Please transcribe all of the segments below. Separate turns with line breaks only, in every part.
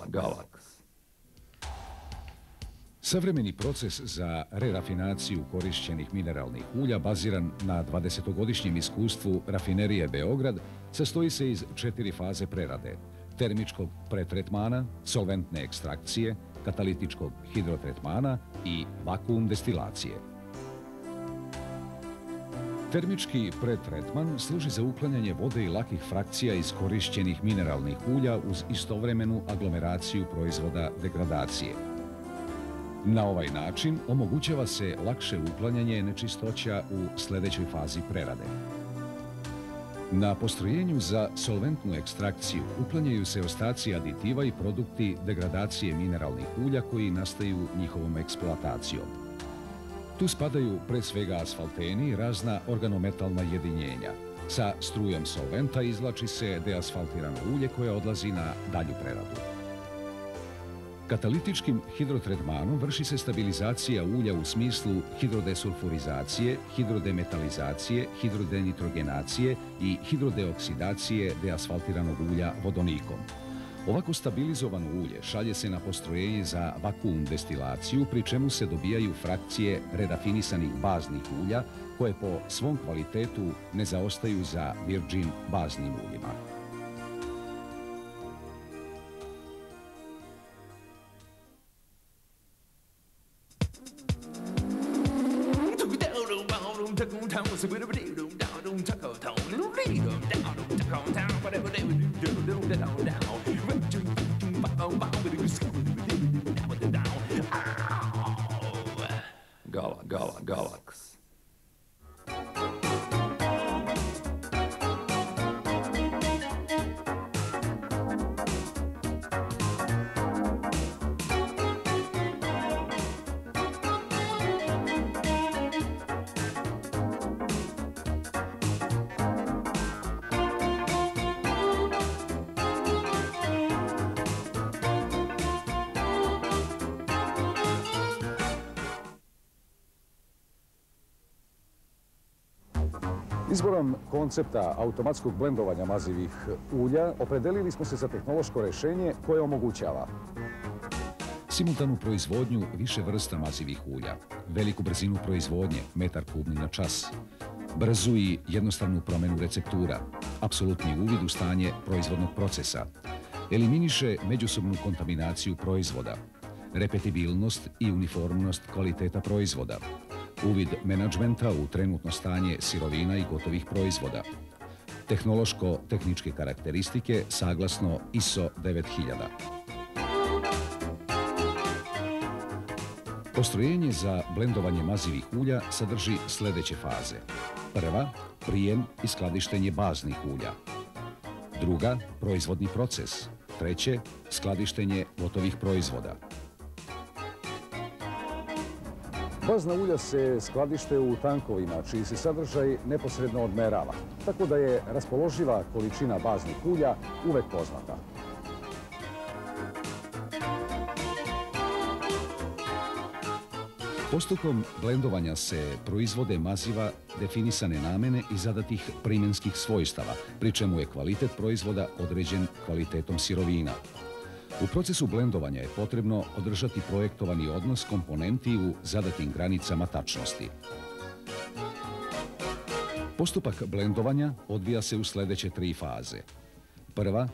Galax. Savremeni proces za rerafinaciju korišćenih mineralnih ulja baziran na 20-godišnjem iskustvu Rafinerije Beograd sastoji se iz 4 faze prerade: termičkog pretretmana, solventne ekstrakcije, katalitičkog hidrotretmana i vakuum destilacije. Termički pretretman služi za uklanjanje vode i lakih frakcija iz korišćenih mineralnih ulja uz istovremenu aglomeraciju proizvoda degradacije. Na ovaj način omogućava se lakše uklanjanje nečistoća u sljedećoj fazi prerade. Na postrojenju za solventnu ekstrakciju uklanjaju se ostaci aditiva i produkti degradacije mineralnih ulja koji nastaju njihovom eksploatacijom. Tu spadaju pre svega asfalteni i razna organometalna jedinjenja. Sa strujom solventa izvlači se deasfaltirano ulje koje odlazi na dalju preradu. Katalitičkim hidrotretmanom vrši se stabilizacija ulja u smislu hidrodesulfurizacije, hidrodemetalizacije, hidrodenitrogenacije i hidrodeoksidacije deasfaltiranog ulja vodonikom. Ovako stabilizovano ulje šalje se na postrojenje za vakuum destilaciju, pri čemu se dobijaju frakcije redafinisanih baznih ulja koje po svom kvalitetu ne zaostaju za virgin baznim uljima.
Galax.
Izborom koncepta automatskog blendovanja mazivih ulja opredelili smo se za tehnološko rešenje koje omogućava simultanu proizvodnju više vrsta mazivih ulja, veliku brzinu proizvodnje, metar kubni na čas, brzu i jednostavnu promenu receptura, apsolutni uvid u stanje proizvodnog procesa, eliminiše međusobnu kontaminaciju proizvoda, repetibilnost i uniformnost kvaliteta proizvoda, uvid menadžmenta u trenutno stanje sirovina i gotovih proizvoda, tehnološko-tehničke karakteristike saglasno ISO 9000. Postrojenje za blendovanje mazivih ulja sadrži sljedeće faze. Prva, prijem i skladištenje baznih ulja. Druga, proizvodni proces. Treće, skladištenje gotovih proizvoda. Bazna ulja se skladište u tankovima, čiji se sadržaj neposredno odmerava, tako da je raspoloživa količina baznih ulja uvek poznata. Postupkom blendovanja se proizvode maziva definisane namene i zadatih primenskih svojstava, pri čemu je kvalitet proizvoda određen kvalitetom sirovina. U procesu blendovanja je potrebno održati projektovani odnos komponenti u zadatim granicama tačnosti. Postupak blendovanja odvija se u sljedeće 3 faze. Prva,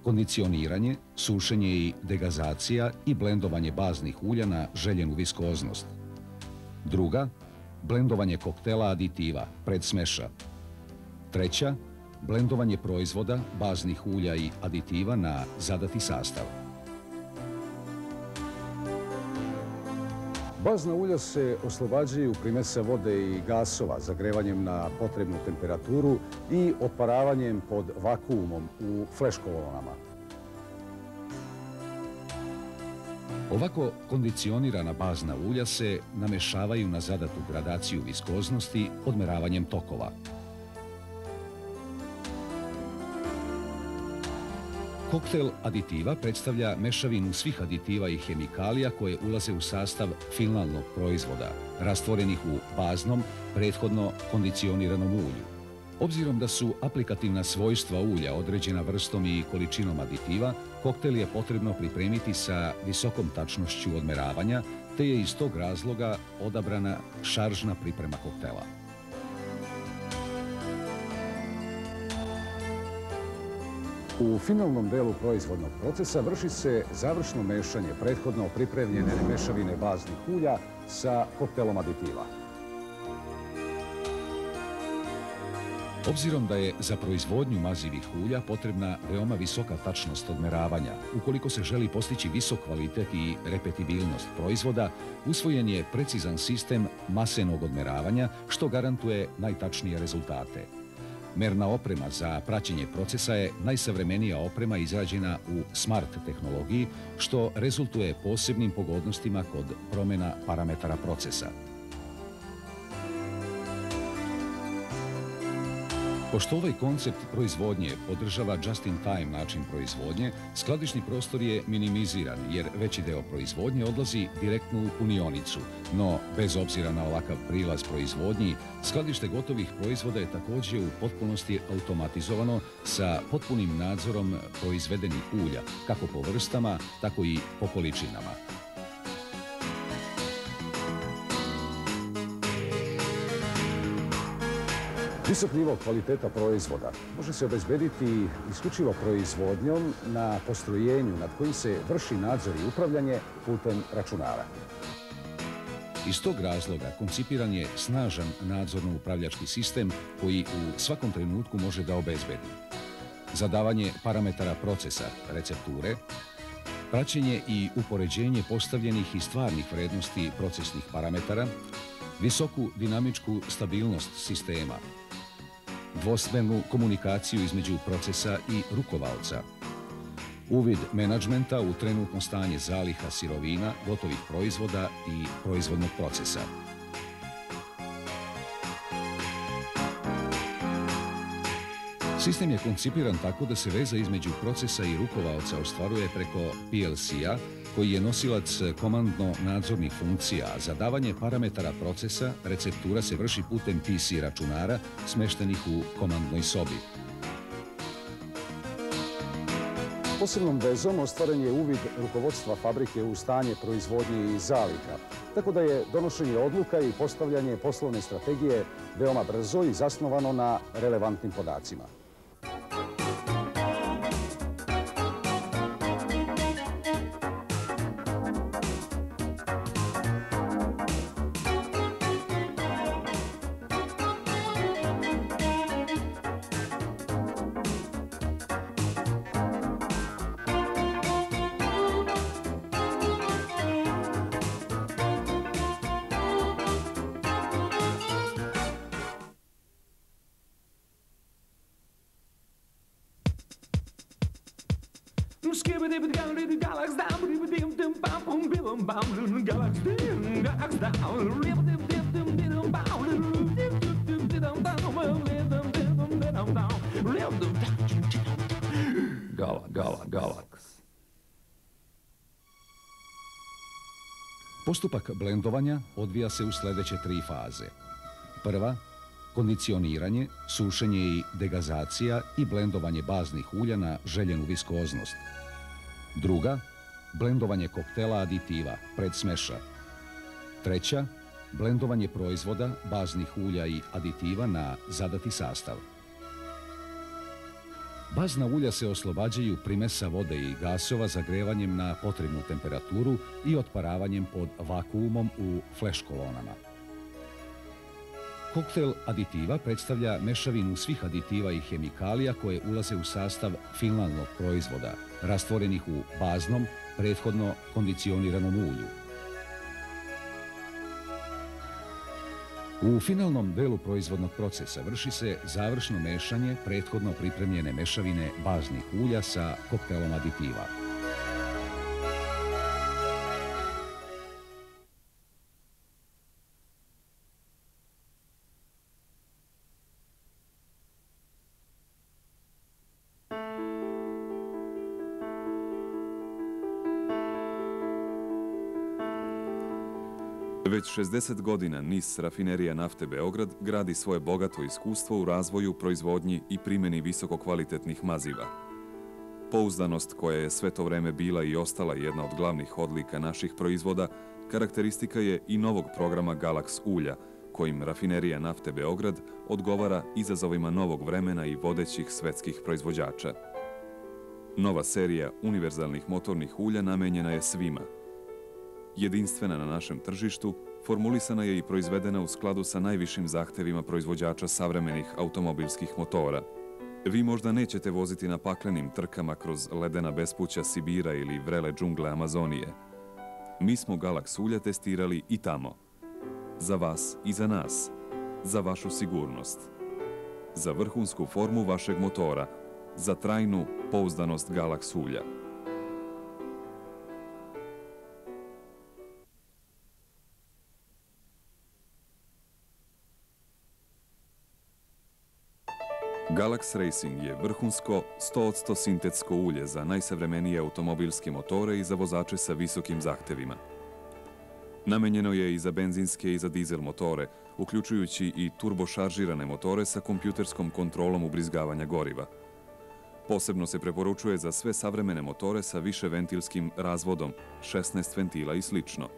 kondicioniranje, sušenje i degazacija i blendovanje baznih ulja na željenu viskoznost. Druga, blendovanje koktela aditiva, predsmeša. Treća, blendovanje proizvoda, baznih ulja i aditiva na zadati sastav. Bazna ulja se oslobađaju primesa vode i gasova zagrevanjem na potrebnu temperaturu i otparavanjem pod vakuumom u flash kolonama. Ovako kondicionirana bazna ulja se namešavaju na zadatu gradaciju viskoznosti odmeravanjem tokova. Koktel aditiva predstavlja mešavinu svih aditiva i hemikalija koje ulaze u sastav finalnog proizvoda, rastvorenih u baznom, prethodno kondicioniranom ulju. Obzirom da su aplikativna svojstva ulja određena vrstom i količinom aditiva, koktel je potrebno pripremiti sa visokom tačnošću odmeravanja, te je iz tog razloga odabrana šaržna priprema koktela. U finalnom delu proizvodnog procesa vrši se završno mešanje prethodno pripremljene mešavine baznih ulja sa koktelom aditiva. Obzirom da je za proizvodnju mazivih ulja potrebna veoma visoka tačnost odmeravanja, ukoliko se želi postići visok kvalitet i repetibilnost proizvoda, usvojen je precizan sistem masenog odmeravanja, što garantuje najtačnije rezultate. Merna oprema za praćenje procesa je najsavremenija oprema izrađena u smart tehnologiji, što rezultuje posebnim pogodnostima kod promjena parametara procesa. Pošto ovaj koncept proizvodnje podržava just-in-time način proizvodnje, skladišni prostor je minimiziran jer veći deo proizvodnje odlazi direktno u punionicu, no bez obzira na ovakav prilaz proizvodnji, skladište gotovih proizvoda je također u potpunosti automatizovano sa potpunim nadzorom proizvedenih ulja, kako po vrstama, tako i po količinama. Visok nivo kvaliteta proizvoda može se obezbediti isključivo proizvodnjom na postrojenju nad kojim se vrši nadzor i upravljanje putem računara. Iz tog razloga koncipiran je snažan nadzorno-upravljački sistem koji u svakom trenutku može da obezbedi zadavanje parametara procesa, recepture, praćenje i upoređenje postavljenih i stvarnih vrednosti procesnih parametara, visoku dinamičku stabilnost sistema, dvosmernu komunikaciju između procesa i rukovaoca, uvid menadžmenta u trenutno stanje zaliha sirovina, gotovih proizvoda i proizvodnog procesa. Sistem je koncipiran tako da se veza između procesa i rukovaoca ostvaruje preko PLC-a, koji je nosilac komandno-nadzornih funkcija, a zadavanje parametara procesa receptura se vrši putem PC računara smeštenih u komandnoj sobi. Posebnom vezom ostvaren je uvid rukovodstva fabrike u stanje proizvodnje i zaliha, tako da je donošenje odluka i postavljanje poslovne strategije veoma brzo i zasnovano na relevantnim podacima. Galax. Postupak blendovanja odvija se u sljedeće 3 faze. Prva, kondicioniranje, sušenje i degazacija i blendovanje baznih ulja na željenu viskoznost. Druga, blendovanje koktela aditiva, predsmeša. Treća, blendovanje proizvoda, baznih ulja i aditiva na zadati sastav. Bazna ulja se oslobađaju primesa vode i gasova zagrevanjem na potrebnu temperaturu i otparavanjem pod vakuumom u flash kolonama. Koktel aditiva predstavlja mešavinu svih aditiva i hemikalija koje ulaze u sastav finalnog proizvoda, rastvorenih u baznom, prethodno kondicioniranom ulju. U finalnom delu proizvodnog procesa vrši se završno mešanje prethodno pripremljene mešavine baznih ulja sa koktelom aditiva.
Već 60 godina NIS Rafinerija nafte Beograd gradi svoje bogato iskustvo u razvoju, proizvodnji i primjeni visokokvalitetnih maziva. Pouzdanost koja je sve to vreme bila i ostala jedna od glavnih odlika naših proizvoda, karakteristika je i novog programa Galax ulja, kojim Rafinerija nafte Beograd odgovara izazovima novog vremena i vodećih svetskih proizvođača. Nova serija univerzalnih motornih ulja namenjena je svima. Jedinstvena na našem tržištu, formulisana je i proizvedena u skladu sa najvišim zahtevima proizvođača savremenih automobilskih motora. Vi možda nećete voziti na paklenim trkama kroz ledena bespuća Sibira ili vrele džungle Amazonije. Mi smo Galax ulja testirali i tamo. Za vas i za nas. Za vašu sigurnost. Za vrhunsku formu vašeg motora. Za trajnu pouzdanost Galax ulja. Galax Racing je vrhunsko 100% sintetsko ulje za najsavremenije automobilske motore i za vozače sa visokim zahtevima. Namenjeno je i za benzinske i za dizel motore, uključujući i turbošaržirane motore sa kompjuterskom kontrolom ubrizgavanja goriva. Posebno se preporučuje za sve savremene motore sa viševentilskim razvodom, 16 ventila i slično.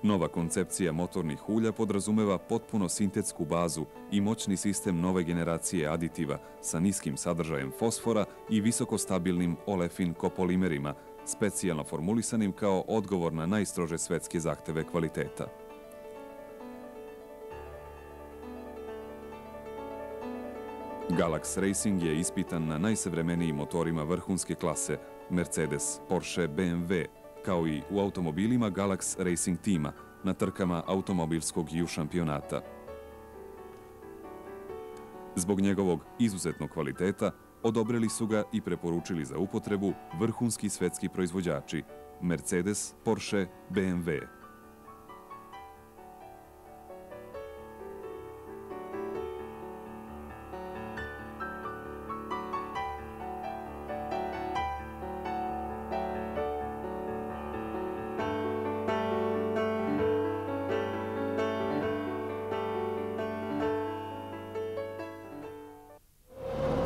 Nova koncepcija motornih ulja podrazumeva potpuno sintetsku bazu i moćni sistem nove generacije aditiva sa niskim sadržajem fosfora i visokostabilnim olefin kopolimerima, specijalno formulisanim kao odgovor na najstrože svetske zahteve kvaliteta. Galax Racing je ispitan na najsavremenijim motorima vrhunske klase Mercedes, Porsche, BMW, kao i u automobilima Galax Racing tima na trkama automobilskog U šampionata. Zbog njegovog izuzetnog kvaliteta odobrili su ga i preporučili za upotrebu vrhunski svetski proizvođači Mercedes, Porsche, BMW.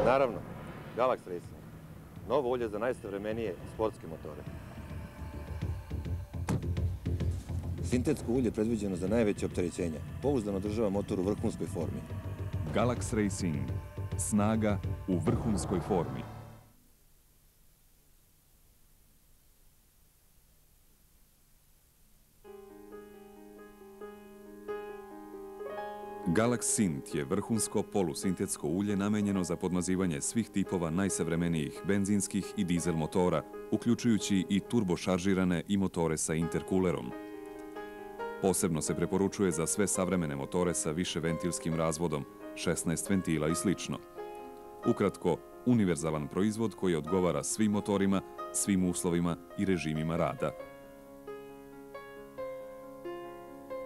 Naravno, Galax Racing. Novo ulje za najsavremenije sportske motore. Sintetsko ulje predviđeno za najveće opterećenja. Pouzdano održava motor u vrhunskoj formi.
Galax Racing. Snaga u vrhunskoj formi. Galax Sint je vrhunsko polusintetsko ulje namenjeno za podmazivanje svih tipova najsavremenijih benzinskih i dizel motora, uključujući i turbošaržirane i motore sa interkulerom. Posebno se preporučuje za sve savremene motore sa viševentilskim razvodom, 16 ventila i slično. Ukratko, univerzalan proizvod koji odgovara svim motorima, svim uslovima i režimima rada.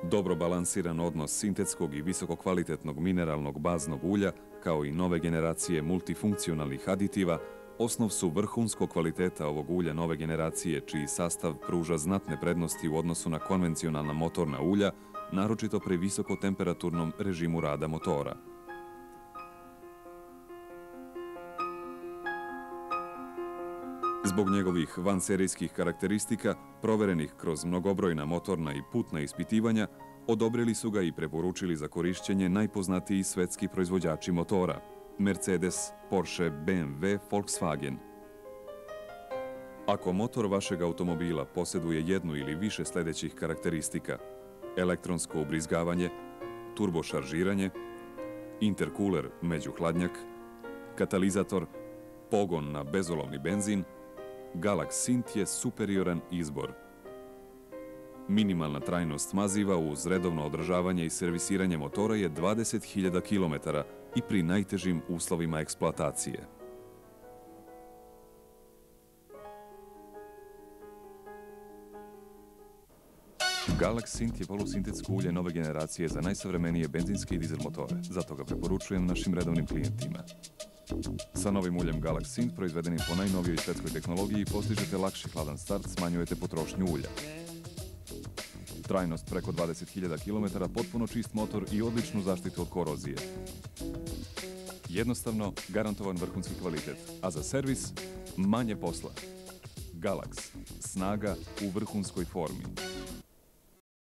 Dobro balansiran odnos sintetskog i visokokvalitetnog mineralnog baznog ulja, kao i nove generacije multifunkcionalnih aditiva, osnov su vrhunskog kvaliteta ovog ulja nove generacije, čiji sastav pruža znatne prednosti u odnosu na konvencionalna motorna ulja, naročito pri visokotemperaturnom režimu rada motora. Zbog njegovih vanserijskih karakteristika, proverenih kroz mnogobrojna motorna i putna ispitivanja, odobrili su ga i preporučili za korišćenje najpoznatiji svetski proizvođači motora – Mercedes, Porsche, BMW, Volkswagen. Ako motor vašeg automobila posjeduje jednu ili više sljedećih karakteristika – elektronsko ubrizgavanje, turbošaržiranje, interkuler međuhladnjak, katalizator, pogon na bezolovni benzin, Galax Sint je superioran izbor. Minimalna trajnost maziva uz redovno održavanje i servisiranje motora je 20.000 km i pri najtežim uslovima eksploatacije. Galax Sint je polusintetsko ulje nove generacije za najsavremenije benzinske i dizel motore. Zato ga preporučujem našim redovnim klijentima. Sa novim uljem Galax Sint, proizvedenim po najnovijoj švedskoj tehnologiji, postižete lakši hladan start, smanjujete potrošnju ulja. Trajnost preko 20.000 km, potpuno čist motor i odličnu zaštitu od korozije. Jednostavno, garantovan vrhunski kvalitet, a za servis manje posla. Galax. Snaga u vrhunskoj formi.